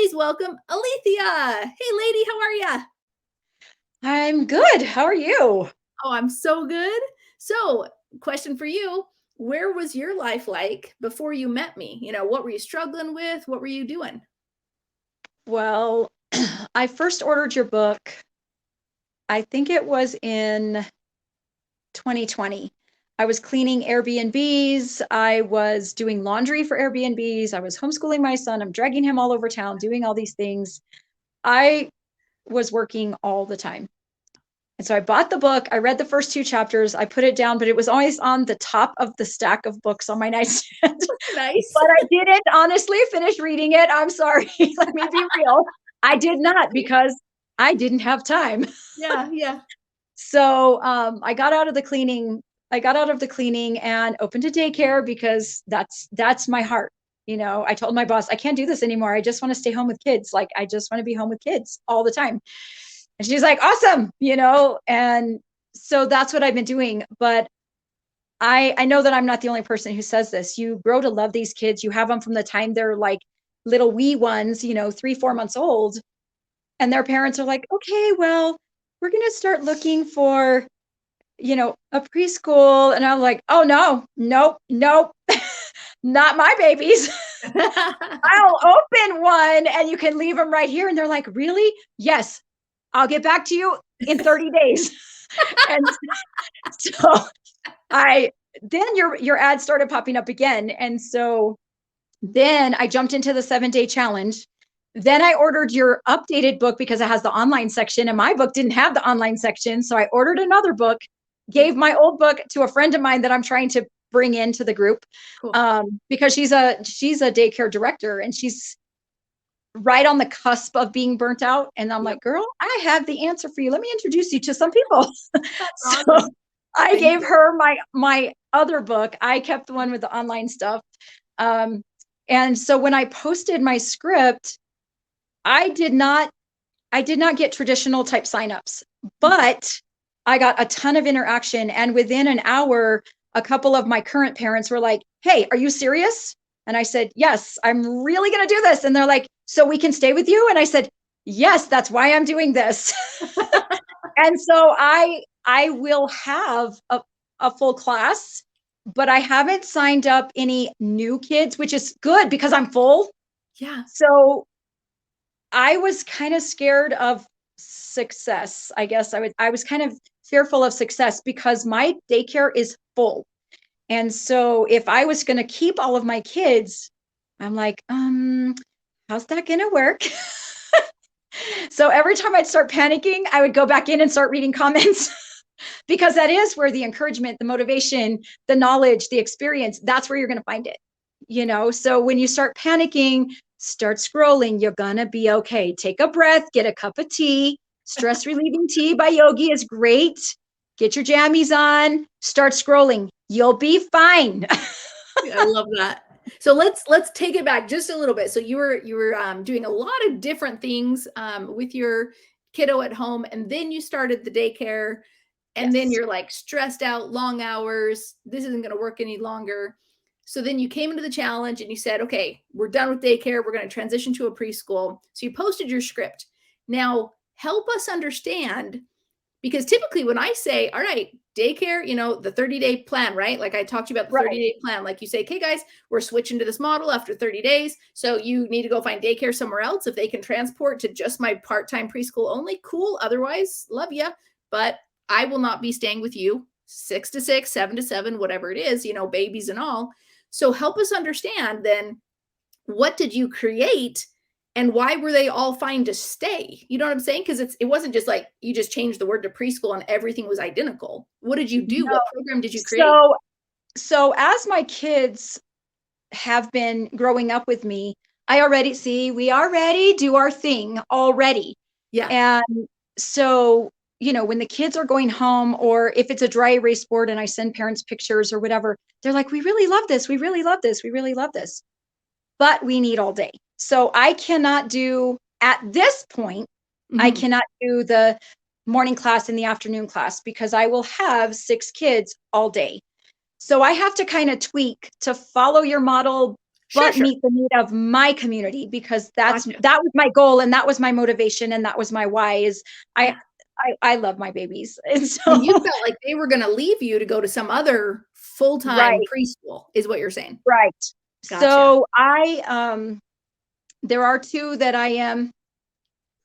please welcome Alethea. Hey, lady, how are ya? I'm good. How are you? Oh, I'm so good. So, question for you. Where was your life like before you met me? What were you struggling with? What were you doing? Well, I first ordered your book, I think it was in 2020. I was cleaning Airbnbs. I was doing laundry for Airbnbs. I was homeschooling my son. I'm dragging him all over town, doing all these things. I was working all the time. And so I bought the book. I read the first two chapters. I put it down, but it was always on the top of the stack of books on my nightstand. Nice. But I didn't honestly finish reading it. I'm sorry. Let me be real. I did not because I didn't have time. Yeah, yeah. So I got out of the cleaning. I got out of the cleaning and opened a daycare because that's my heart. I told my boss, I can't do this anymore. I just want to stay home with kids. Like I just want to be home with kids all the time. And she's like, awesome, and so that's what I've been doing. But I know that I'm not the only person who says this. You grow to love these kids. You have them from the time they're like little wee ones, 3, 4 months old. And their parents are like, okay, well, we're going to start looking for, a preschool. And I'm like, oh, no, nope, nope, not my babies. I'll open one and you can leave them right here. And they're like, really? Yes, I'll get back to you in 30 days. And so then your ad started popping up again. And so then I jumped into the 7-day challenge. Then I ordered your updated book because it has the online section and my book didn't have the online section. So I ordered another book, gave my old book to a friend of mine that I'm trying to bring into the group. Cool. Because she's a daycare director and she's right on the cusp of being burnt out. And I'm like, girl, I have the answer for you. Let me introduce you to some people. So Awesome. I gave her my other book. I kept the one with the online stuff. And so when I posted my script, I did not get traditional type signups, but I got a ton of interaction. And within an hour, a couple of my current parents were like, hey, are you serious? And I said, yes, I'm really going to do this. And they're like, so we can stay with you? And I said, yes, that's why I'm doing this. And so I will have a full class, but I haven't signed up any new kids, which is good because I'm full. Yeah. So I was kind of scared of success. I guess I was kind of fearful of success because my daycare is full. And so if I was going to keep all of my kids, I'm like, how's that going to work? So every time I'd start panicking, I would go back in and start reading comments because that is where the encouragement, the motivation, the knowledge, the experience, that's where you're going to find it. So when you start panicking, start scrolling, you're going to be okay. Take a breath, get a cup of tea. Stress relieving tea by Yogi is great. Get your jammies on, start scrolling. You'll be fine. I love that. So let's take it back just a little bit. So you were doing a lot of different things with your kiddo at home, and then you started the daycare, and then you're like stressed out, long hours. This isn't going to work any longer. So then you came into the challenge and you said, okay, we're done with daycare. We're going to transition to a preschool. So you posted your script. Now help us understand. Because typically when I say, all right, daycare, the 30-day plan, right? Like I talked to you about the 30-day plan. Like you say, okay, guys, we're switching to this model after 30 days. So you need to go find daycare somewhere else. If they can transport to just my part-time preschool only, cool. Otherwise, love you. But I will not be staying with you 6 to 6, 7 to 7, whatever it is, babies and all. So help us understand then, what did you create? And why were they all fine to stay? You know what I'm saying? Because it wasn't just like you just changed the word to preschool and everything was identical. What did you do? No. What program did you create? So as my kids have been growing up with me, we already do our thing already. Yeah. And so, when the kids are going home or if it's a dry erase board and I send parents pictures or whatever, they're like, we really love this. We really love this. We really love this. But we need all day. So I cannot do at this point, I cannot do the morning class and the afternoon class because I will have 6 kids all day. So I have to kind of tweak to follow your model, Sure, but sure. meet the need of my community, because that Gotcha. was my goal, and that was my motivation, and that was my why. Is I Yeah. I love my babies, and And you so felt like they were gonna leave you to go to some other full-time right, preschool is what you're saying. right. Gotcha. So there are two that I am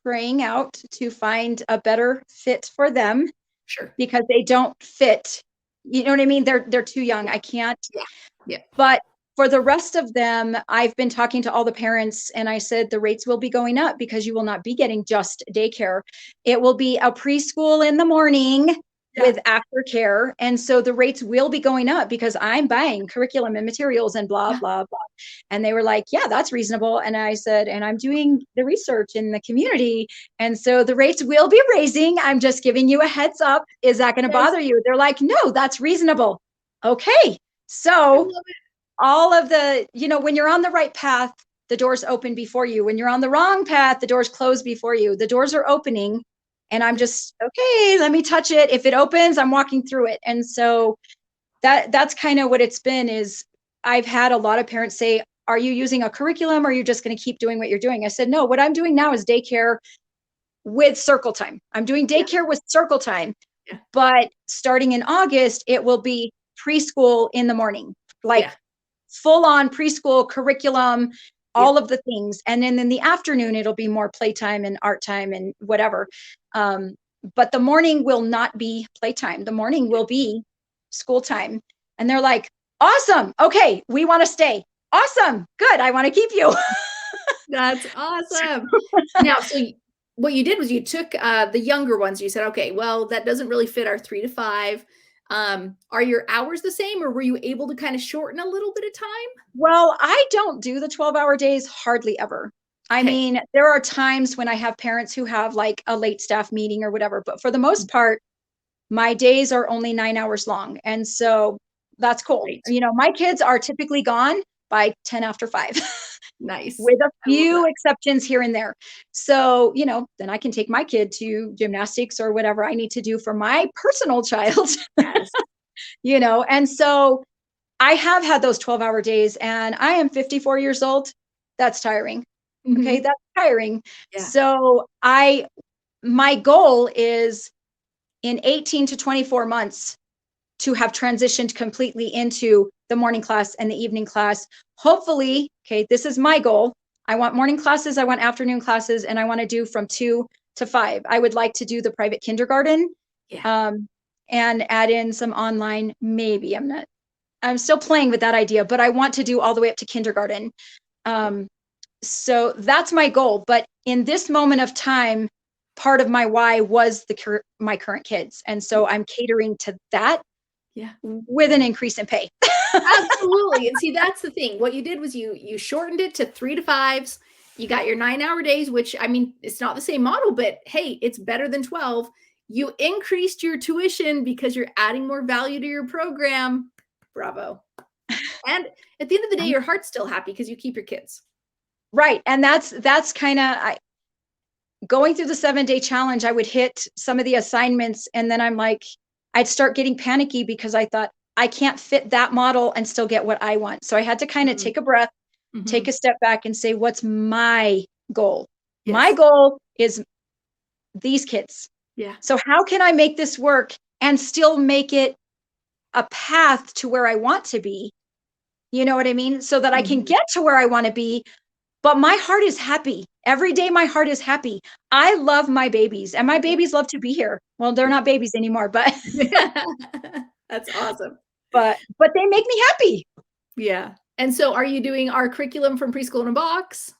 praying out to find a better fit for them, Sure. because they don't fit. You know what I mean? They're too young. I can't. Yeah. Yeah. But for the rest of them, I've been talking to all the parents, and I said the rates will be going up because you will not be getting just daycare. It will be a preschool in the morning Yeah. with aftercare. And so the rates will be going up because I'm buying curriculum and materials and blah, Yeah. blah, blah. And they were like, yeah, that's reasonable. And I said, and I'm doing the research in the community. And so the rates will be raising. I'm just giving you a heads up. Is that going to Yes. bother you? They're like, no, that's reasonable. Okay. I So love it. all of the, when you're on the right path, the doors open before you. When you're on the wrong path, the doors close before you. The doors are opening, and I'm Yeah. just, okay, let me touch it. If it opens, I'm walking through it. And so that's kind of what it's been. Is I've had a lot of parents say, are you using a curriculum, or are you just going to keep doing what you're doing? I said, no, what I'm doing now is daycare with circle time. I'm doing Yeah. daycare with circle time, Yeah. but starting in August, it will be preschool in the morning, like Yeah. full on preschool curriculum, all Yep. of the things. And then in the afternoon, it'll be more playtime and art time and whatever. Um, but the morning will not be playtime. The morning will be school time. And they're like, awesome. Okay, we want to stay. Awesome. Good. I want to keep you. That's awesome. Now, so what you did was you took the younger ones. You said, okay, well, that doesn't really fit our 3 to 5. Are your hours the same, or were you able to kind of shorten a little bit of time? Well, I don't do the 12-hour days hardly ever. I Okay. mean, there are times when I have parents who have like a late staff meeting or whatever, but for the most part, my days are only 9 hours long. And so that's cool. Great. My kids are typically gone by 10 after 5, Nice. with a I love few that. exceptions here and there. So, then I can take my kid to gymnastics or whatever I need to do for my personal child, Yes. and so I have had those 12-hour days, and I am 54 years old. That's tiring. Okay. Mhm. That's tiring. Yeah. So my goal is in 18 to 24 months to have transitioned completely into the morning class and the evening class. Hopefully, okay, this is my goal. I want morning classes, I want afternoon classes, and I want to do from 2 to 5. I would like to do the private kindergarten, Yeah. um, and add in some online, maybe. I'm still playing with that idea, but I want to do all the way up to kindergarten. Cool. Um, so that's my goal. But in this moment of time, part of my why was my current kids. And so Yeah. I'm catering to that Yeah. with an increase in pay. Absolutely. And see, that's the thing. What you did was you shortened it to 3 to 5s. You got your 9 hour days, which I mean, it's not the same model, but hey, it's better than 12. You increased your tuition because you're adding more value to your program. Bravo. And at the end of the day, your heart's still happy because you keep your kids. Right. And that's kind of going through the 7-day challenge. I would hit some of the assignments, and then I'd start getting panicky because I thought I can't fit that model and still get what I want. So I had to kind of Mm, take a breath, take mhm. a step back, and say, what's my goal? My Yes. goal is these kids. Yeah. So how can I make this work and still make it a path to where I want to be? You know what I mean? So that I can Mhm. get to where I want to be, but my heart is happy. Every day my heart is happy. I love my babies, and my Yeah. babies love to be here. Well, they're not babies anymore, but That's awesome. but they make me happy. Yeah. And so are you doing our curriculum from Preschool in a Box?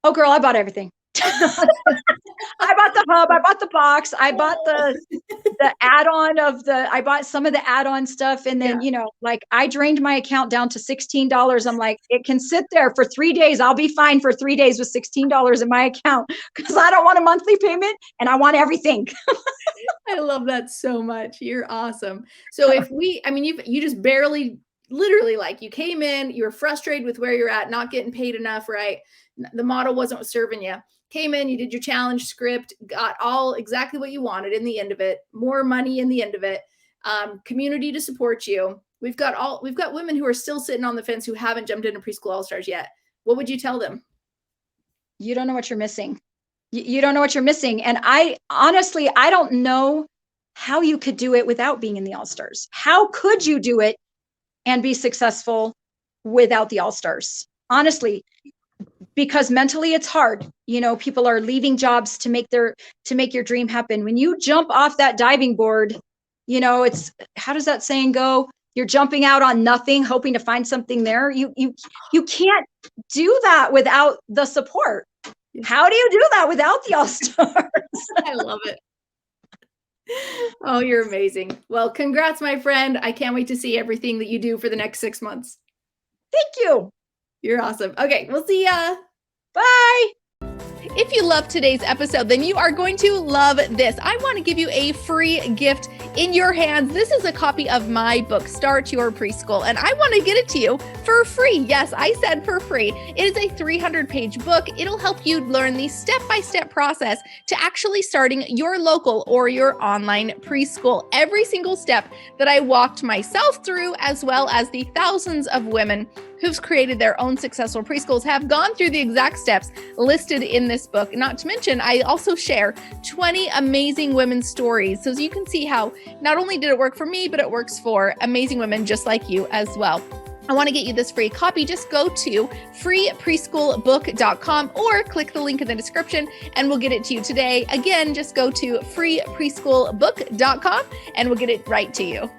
Oh girl, I bought everything. I bought the hub, I bought the box, I bought the add-on I bought some of the add-on stuff, and Yeah. then, like I drained my account down to $16. I'm like, it can sit there for 3 days. I'll be fine for 3 days with $16 in my account, cuz I don't want a monthly payment and I want everything. I love that so much. You're awesome. So if I mean, you just barely, literally, like you came in, you were frustrated with where you're at, not getting paid enough, right? The model wasn't serving you. Came in, you did your challenge script, got all exactly what you wanted in the end of it, more money in the end of it, community to support you. we've got women who are still sitting on the fence who haven't jumped into Preschool All-Stars yet. What would you tell them? You don't know what you're missing. You don't know what you're missing. And I honestly, I don't know how you could do it without being in the All-Stars. How could you do it and be successful without the All-Stars? Honestly, because mentally it's hard. You know, people are leaving jobs to make your dream happen. When you jump off that diving board, you know, it's, how does that saying go? You're jumping out on nothing, hoping to find something there. You can't do that without the support. How do you do that without the All-Stars? I love it. Oh, you're amazing. Well, congrats, my friend. I can't wait to see everything that you do for the next 6 months. Thank you. You're awesome. Okay, we'll see ya. Bye. If you loved today's episode, then you are going to love this. I want to give you a free gift in your hands. This is a copy of my book, Start Your Preschool, and I want to get it to you for free. Yes, I said for free. It is a 300-page book. It'll help you learn the step-by-step process to actually starting your local or your online preschool. Every single step that I walked myself through, as well as the thousands of women who've created their own successful preschools, have gone through the exact steps listed in this book. Not to mention, I also share 20 amazing women's stories. So you can see how not only did it work for me, but it works for amazing women just like you as well. I want to get you this free copy. Just go to freepreschoolbook.com or click the link in the description and we'll get it to you today. Again, just go to freepreschoolbook.com and we'll get it right to you.